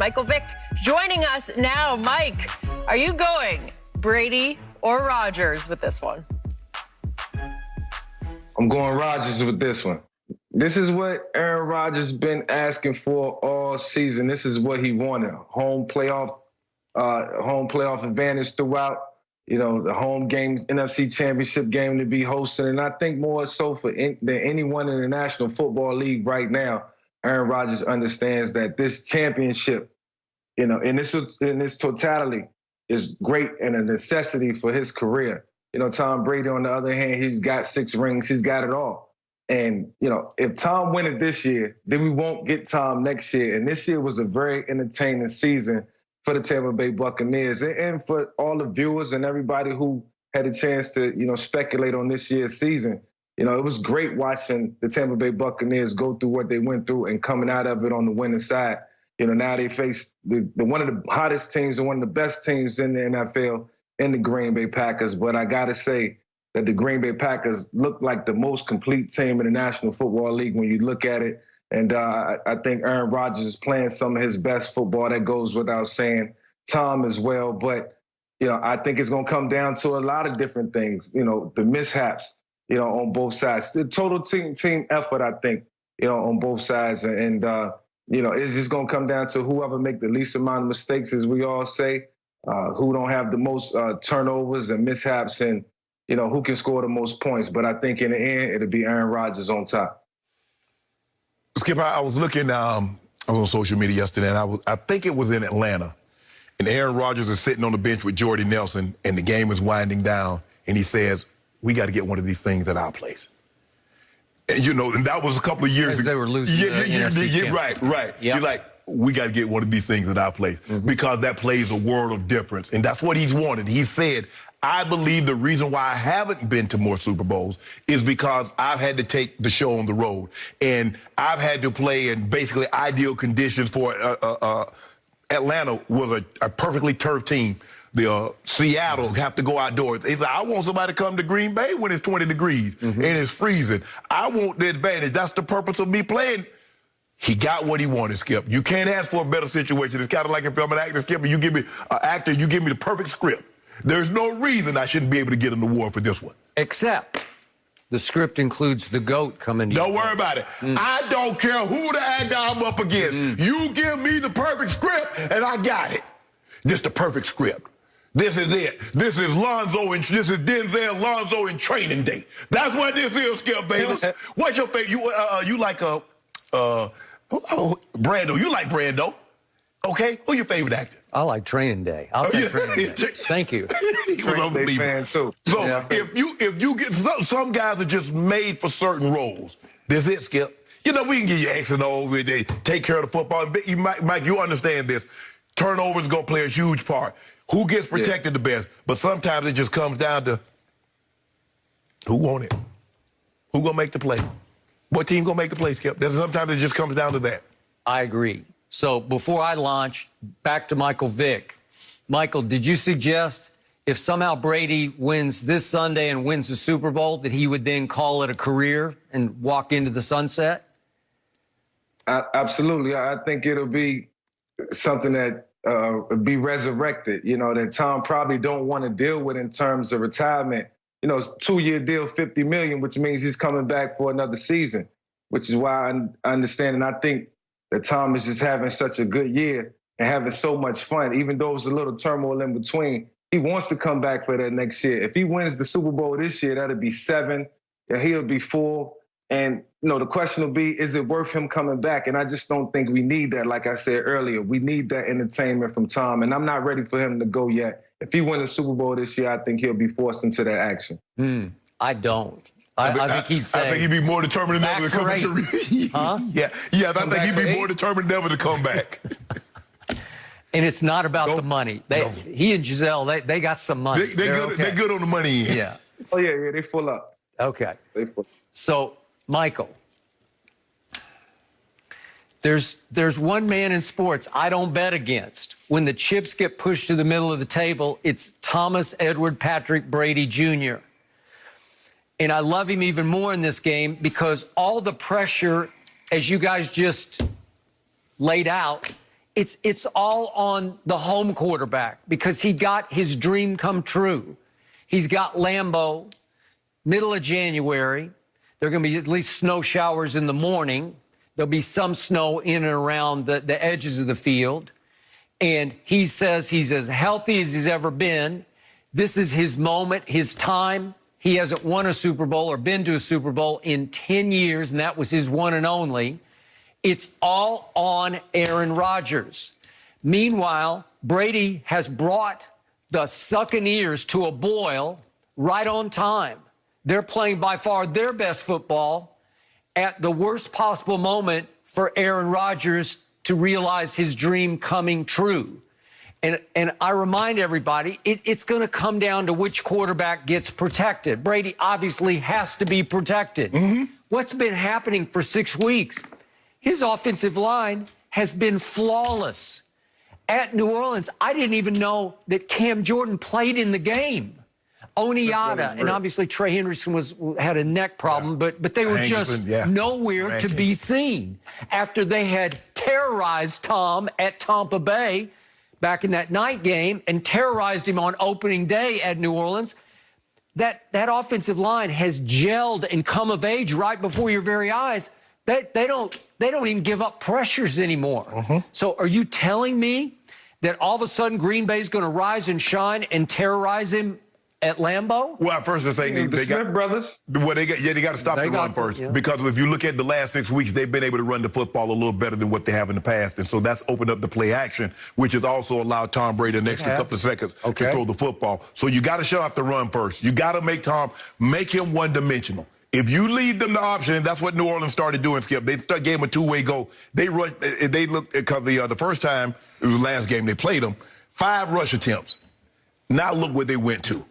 Michael Vick joining us now. Mike, are you going Brady or Rodgers with this one? I'm going Rodgers with this one. This is what Aaron Rodgers been asking for all season. This is what he wanted: home playoff advantage throughout. You know, the home game, NFC Championship game to be hosting, and I think more so than anyone in the National Football League right now, Aaron Rodgers understands that this championship, you know, in this totality, is great and a necessity for his career. You know, Tom Brady, on the other hand, he's got 6 rings. He's got it all. And, you know, if Tom win it this year, then we won't get Tom next year. And this year was a very entertaining season for the Tampa Bay Buccaneers and for all the viewers and everybody who had a chance to, you know, speculate on this year's season. You know, it was great watching the Tampa Bay Buccaneers go through what they went through and coming out of it on the winning side. You know, now they face one of the hottest teams and one of the best teams in the NFL in the Green Bay Packers. But I got to say that the Green Bay Packers look like the most complete team in the National Football League when you look at it. And I think Aaron Rodgers is playing some of his best football. That goes without saying. Tom as well. But, you know, I think it's going to come down to a lot of different things. You know, the mishaps, you know, on both sides. The total team effort, I think, you know, on both sides. And you know, it's just going to come down to whoever make the least amount of mistakes, as we all say, who don't have the most turnovers and mishaps, and, you know, who can score the most points. But I think in the end, it'll be Aaron Rodgers on top. Skip, I was looking, I was on social media yesterday, and I think it was in Atlanta. And Aaron Rodgers is sitting on the bench with Jordy Nelson, and the game is winding down, and he says, we got to get one of these things at our place. And, you know, and that was a couple of years ago. They were losing right. Yep. You're like, we got to get one of these things at our place, because that plays a world of difference. And that's what he's wanted. He said, I believe the reason why I haven't been to more Super Bowls is because I've had to take the show on the road. And I've had to play in basically ideal conditions for Atlanta was a perfectly turfed team. The Seattle have to go outdoors. He said, I want somebody to come to Green Bay when it's 20 degrees and it's freezing. I want the advantage. That's the purpose of me playing. He got what he wanted, Skip. You can't ask for a better situation. It's kind of like if I'm an actor, Skip, and you give me an actor, you give me the perfect script. There's no reason I shouldn't be able to get an award for this one. Except the script includes the GOAT coming in. Don't worry about it. I don't care who the actor I'm up against. You give me the perfect script, and I got it. This the perfect script. This is it. This is this is Denzel Lonzo in Training Day. That's what this is, Skip Bayless. What's your favorite? You like Brando. You like Brando. Okay? Who's your favorite actor? I like Training Day. I'll take Training Day. Thank you. He was unbelievable. So if you get some guys are just made for certain roles. This is it, Skip. You know, we can give you X and O. They take care of the football. Mike, you understand this. Turnovers going to play a huge part. Who gets protected the best? But sometimes it just comes down to who won it? Who going to make the play? What team going to make the play, Skip? Sometimes it just comes down to that. I agree. So before I launch, back to Michael Vick. Michael, did you suggest if somehow Brady wins this Sunday and wins the Super Bowl, that he would then call it a career and walk into the sunset? Absolutely. I think it'll be something that be resurrected, you know, that Tom probably don't want to deal with in terms of retirement. You know, it's a 2-year deal, $50 million, which means he's coming back for another season, which is why I understand. And I think that Tom is just having such a good year and having so much fun, even though it's a little turmoil in between. He wants to come back for that next year. If he wins the Super Bowl this year, that'll be 7. And he'll be 4. And, you know, the question will be, is it worth him coming back? And I just don't think we need that. Like I said earlier, we need that entertainment from Tom. And I'm not ready for him to go yet. If he wins the Super Bowl this year, I think he'll be forced into that action. I don't. I think he'd say. I think he'd be more determined than ever to come back. Huh? Yeah. I think he'd be more determined than ever to come back. And it's not about the money. He and Giselle, they got some money. They're good on the money end. Yeah. Oh, yeah, they full up. Okay. They full up. So, Michael, there's one man in sports I don't bet against. When the chips get pushed to the middle of the table, it's Thomas Edward Patrick Brady Jr. And I love him even more in this game because all the pressure, as you guys just laid out, it's all on the home quarterback because he got his dream come true. He's got Lambeau, middle of January. There are going to be at least snow showers in the morning. There'll be some snow in and around the edges of the field. And he says he's as healthy as he's ever been. This is his moment, his time. He hasn't won a Super Bowl or been to a Super Bowl in 10 years, and that was his one and only. It's all on Aaron Rodgers. Meanwhile, Brady has brought the Succaneers to a boil right on time. They're playing by far their best football at the worst possible moment for Aaron Rodgers to realize his dream coming true. And I remind everybody, it's going to come down to which quarterback gets protected. Brady obviously has to be protected. What's been happening for 6 weeks? His offensive line has been flawless. At New Orleans, I didn't even know that Cam Jordan played in the game. Oniata, and obviously Trey Hendrickson had a neck problem, but they were just nowhere to be seen after they had terrorized Tom at Tampa Bay back in that night game and terrorized him on opening day at New Orleans. That offensive line has gelled and come of age right before your very eyes. They don't even give up pressures anymore. So are you telling me that all of a sudden Green Bay's going to rise and shine and terrorize him at Lambeau? Well, first the thing they got Smith brothers. Well, they got to stop the run first because if you look at the last 6 weeks, they've been able to run the football a little better than what they have in the past, and so that's opened up the play action, which has also allowed Tom Brady an extra couple of seconds to throw the football. So you got to shut off the run first. You got to make him one-dimensional. If you leave them the option, and that's what New Orleans started doing, Skip. They gave him a two-way go. They rushed. They looked because the first time it was the last game they played them, 5 rush attempts. Now look where they went to.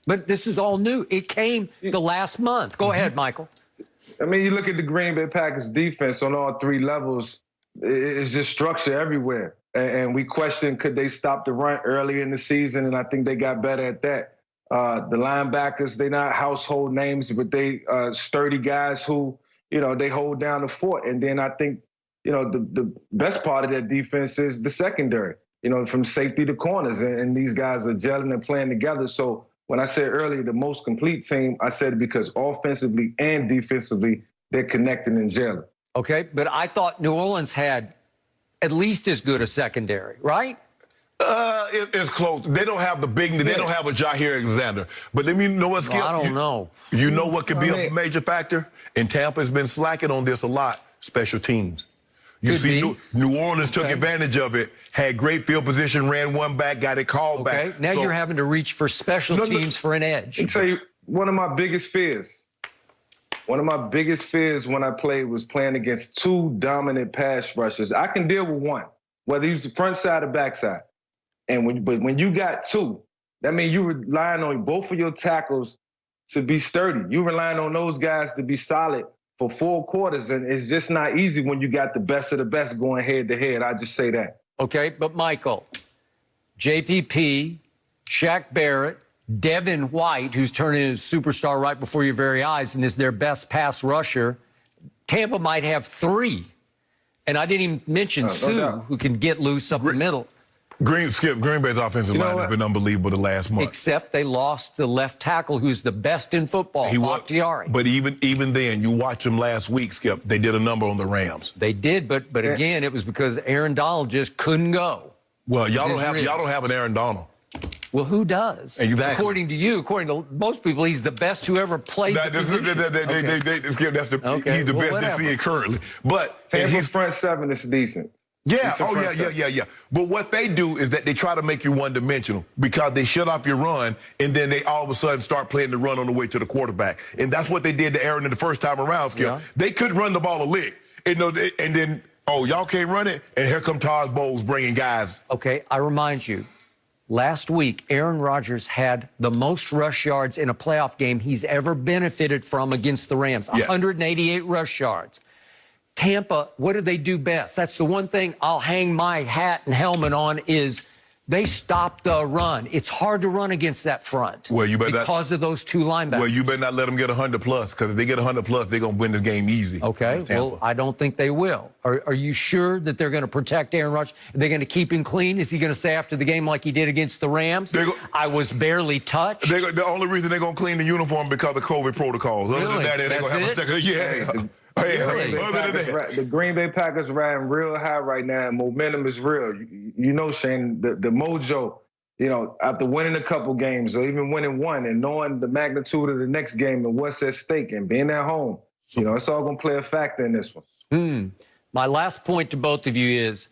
But this is all new. It came the last month. Go ahead, Michael. I mean, you look at the Green Bay Packers defense on all 3 levels. It's just structure everywhere. And we questioned, could they stop the run earlier in the season? And I think they got better at that. The linebackers, they're not household names, but they sturdy guys who, they hold down the fort. And then I think, the best part of that defense is the secondary, from safety to corners. And these guys are gelling and playing together. So when I said earlier the most complete team, I said it because offensively and defensively, they're connecting and gelling. Okay, but I thought New Orleans had at least as good a secondary, right? It's close. They don't have the big. They don't have a Jair Alexander. But let me know what, Skip. Well, I don't know. You know what could be a major factor? And Tampa's been slacking on this a lot. Special teams. You see, New Orleans took advantage of it, had great field position, ran one back, got it called back. Okay, now you're having to reach for special teams for an edge. I'll tell you, one of my biggest fears when I played was playing against 2 dominant pass rushers. I can deal with one, whether he's the front side or back side. But when you got 2, that means you're relying on both of your tackles to be sturdy. You're relying on those guys to be solid for 4 quarters, and it's just not easy when you got the best of the best going head-to-head. I just say that. Okay, but Michael, JPP, Shaq Barrett, Devin White, who's turning into a superstar right before your very eyes and is their best pass rusher, Tampa might have 3. And I didn't even mention Sue, who can get loose up the middle. Green Bay's offensive line has been unbelievable the last month. Except they lost the left tackle, who's the best in football, Bakhtiari. But even then, you watch them last week, Skip. They did a number on the Rams. They did, but again, it was because Aaron Donald just couldn't go. Well, y'all don't have an Aaron Donald. Well, who does? Exactly. According to you, according to most people, he's the best who ever played the position. He's the best they see it currently. But his front 7 is decent. Yeah, yeah. But what they do is that they try to make you one-dimensional because they shut off your run, and then they all of a sudden start playing the run on the way to the quarterback. And that's what they did to Aaron in the first time around, Skip. Yeah. They couldn't run the ball a lick. And then, y'all can't run it, and here come Todd Bowles bringing guys. Okay, I remind you, last week, Aaron Rodgers had the most rush yards in a playoff game he's ever benefited from against the Rams, 188 rush yards. Tampa, what do they do best? That's the one thing I'll hang my hat and helmet on is They stopped the run. It's hard to run against that front. Well, you better because of those two linebackers. Well, you better not let them get 100 plus, because if they get 100 plus, they're going to win this game easy. Okay, well, I don't think they will. Are you sure that they're going to protect Aaron Rodgers? Are they going to keep him clean? Is he going to say after the game like he did against the Rams, I was barely touched? The only reason they're going to clean the uniform because of COVID protocols. Other than that, they're going to have a yeah. The Green Bay Packers riding real high right now, and momentum is real. You know, Shannon, the mojo, you know, after winning a couple games or even winning one and knowing the magnitude of the next game and what's at stake and being at home, you know, it's all going to play a factor in this one. My last point to both of you is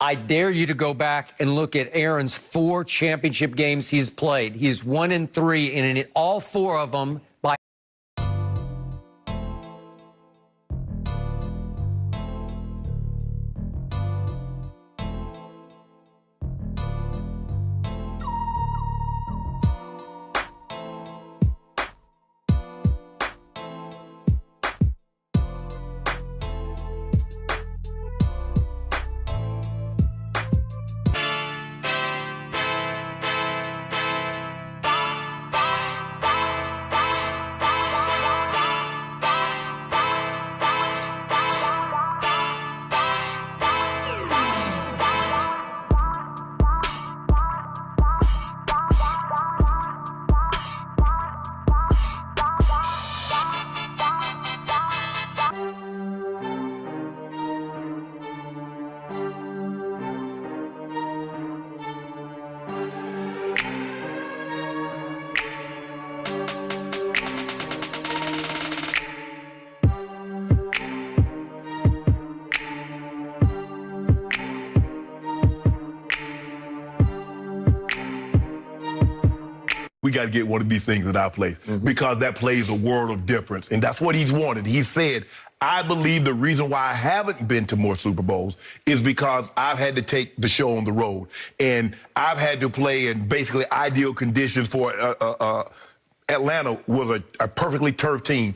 I dare you to go back and look at Aaron's 4 championship games he's played. He's 1-3, and in all 4 of them, by we got to get one of these things in our place because that plays a world of difference. And that's what he's wanted. He said, I believe the reason why I haven't been to more Super Bowls is because I've had to take the show on the road. And I've had to play in basically ideal conditions for Atlanta was a perfectly turfed team.